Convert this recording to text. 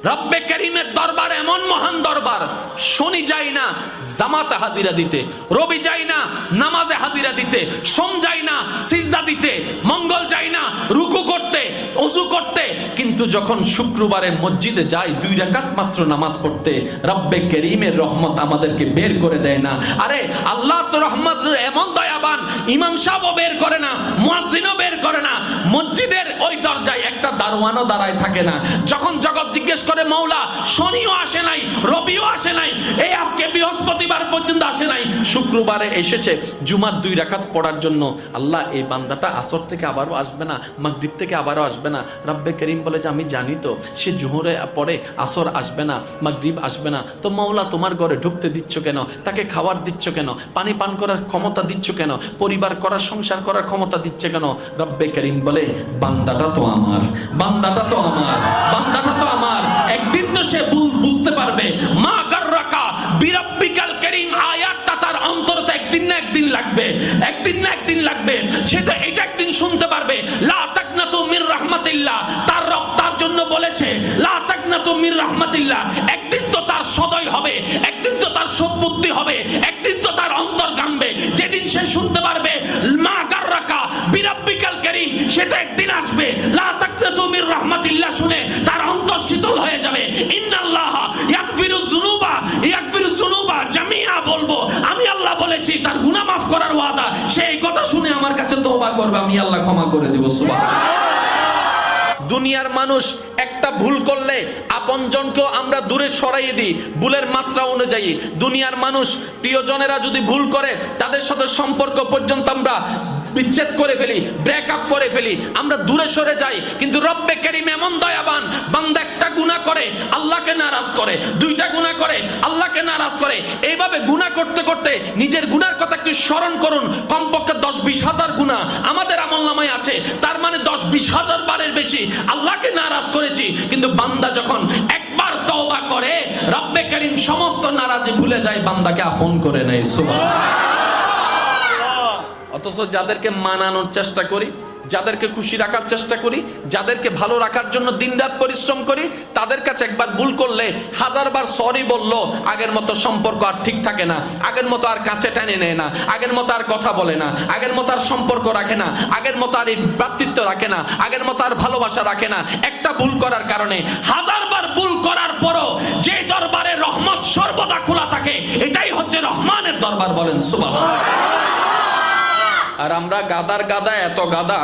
রব্বে করিমের দরবার এমন মহান দরবার, শনি যায় না জামাতে হাজিরা দিতে, রবি যায় না নামাজে হাজিরা দিতে, সোম যায় না সিজদা দিতে, মঙ্গল যায় না রুকু করতে, ওযু করতে, কিন্তু যখন শুক্রবারে মসজিদে যায় 2 রাকাত মাত্র নামাজ পড়তে, রব্বে করিমের রহমত আমাদেরকে বের করে দেয় না। আরে আল্লাহ তো রহমত এমন দয়াবান, ইমাম সাহেবও বের করে না, মুয়াজ্জিনও বের করে না, মসজিদের ওই দরজায় একটা দারোয়ানও দাঁড়ায় থাকে না। যখন জগৎ জিজ্ঞেস করে মৌলা শনিও আসে নাই, রবিও আসে নাই, এই আজকে বৃহস্পতিবার পর্যন্ত আসে নাই, শুক্রবারে এসেছে জুমার 2 রাকাত পড়ার জন্য, আল্লাহ এই বান্দাটা আসর থেকে আবারও আসবে না, মাগরিব থেকে আবারও আসবে না? রব্বে করিম বলে যে আমি জানি তো সে জোহরে পরে আসর আসবে না, মাগরিব আসবে না, তো মৌলা তোমার ঘরে ঢুকতে দিচ্ছ কেন? তাকে খাবার দিচ্ছ কেন? পানি পান করার ক্ষমতা দিচ্ছ কেন? পরিবার করার, সংসার করার ক্ষমতা দিচ্ছে কেন? রব্বে করিম বলে বান্দাটা তো আমার, বান্দাটা তো আমার, বান্দাটা তো আমার। একদিন তো সে বুঝতে পারবে। মা গাররাকা বিরাব্বিকাল করিম আয়াতটা তার অন্তরে একদিন না একদিন লাগবে, একদিন না একদিন লাগবে। সে তো এটা একদিন শুনতে পারবে, লা তাকনাতু মির রাহমাতিল্লাহ, তার রব তার জন্য বলেছে লা তাকনাতু মির রাহমাতিল্লাহ। একদিন তো তার সদয় হবে, একদিন তো তার সদ্বুদ্ধি হবে, একদিন তো তার অন্তর গামবে। যেদিন সে শুনতে পারবে মা গাররাকা বিরাব্বিকাল করিম, সেটা একদিন আসবে। লা তাকনাতু মির রাহমাতিল্লাহ শুনে তার অন্তর শীতল হয়ে যাবে। ইন্নাল্লাহা ইয়াগফিরুয যুনুবা জামিআ, বলবো আমি আল্লাহ বলেছি, তার গুনাহ মাফ করার ওয়াদা। সেই কথা শুনে আমার কাছে তওবা করবে, আমি আল্লাহ ক্ষমা করে দেব। সুবহানাল্লাহ। দুনিয়ার মানুষ একটা ভুল করলে আপনজনকেও আমরা দূরে সরাইয়ে দিই ভুলের মাত্রা অনুযায়ী। দুনিয়ার মানুষ প্রিয়জনেরা যদি ভুল করে তাদের সাথে সম্পর্ক পর্যন্ত আমরা বিচ্ছেদ করে ফেলি, ব্রেকআপ করে ফেলি, আমরা দূরে সরে যাই। কিন্তু রব্বে করিম এমন দয়াবান, বান্দা একটা গুনাহ করে আল্লাহকে নারাজ করে, 2টা গুনাহ করে আল্লাহকে নারাজ করে, এইভাবে গুনাহ করতে করতে নিজের গুনার কথা একটু স্মরণ করুন। কমপক্ষে 10-20 হাজার গুনাহ আমাদের আমলনামায় আছে, তার মানে 10-20 হাজার বারের বেশি আল্লাহকে নারাজ করেছি। কিন্তু বান্দা যখন একবার তওবা করে, রব্বে করিম সমস্ত নারাজি ভুলে যায়, বান্দাকে আপন করে নেয়। সুবহানাল্লাহ। অথচ যাদেরকে মানানোর চেষ্টা করি, যাদেরকে খুশি রাখার চেষ্টা করি, যাদেরকে ভালো রাখার জন্য দিনরাত পরিশ্রম করি, তাদের কাছে একবার ভুল করলে 1000 বার সরি বললো আগের মতো সম্পর্ক আর ঠিক থাকে না, আগের মতো আর কাছে টেনে নেয় না, আগের মতো আর কথা বলে না, আগের মতো আর সম্পর্ক রাখে না, আগের মতো আর এই ভ্রাতৃত্ব রাখে না, আগের মতো আর ভালোবাসা রাখে না। একটা ভুল করার কারণে 1000 বার ভুল করার পরও যে দরবারে রহমত সর্বদা খোলা থাকে, এটাই হচ্ছে রহমানের দরবার। বলেন সুবহানাল্লাহ। আর আমরা গাদার গাদা, এত গাদা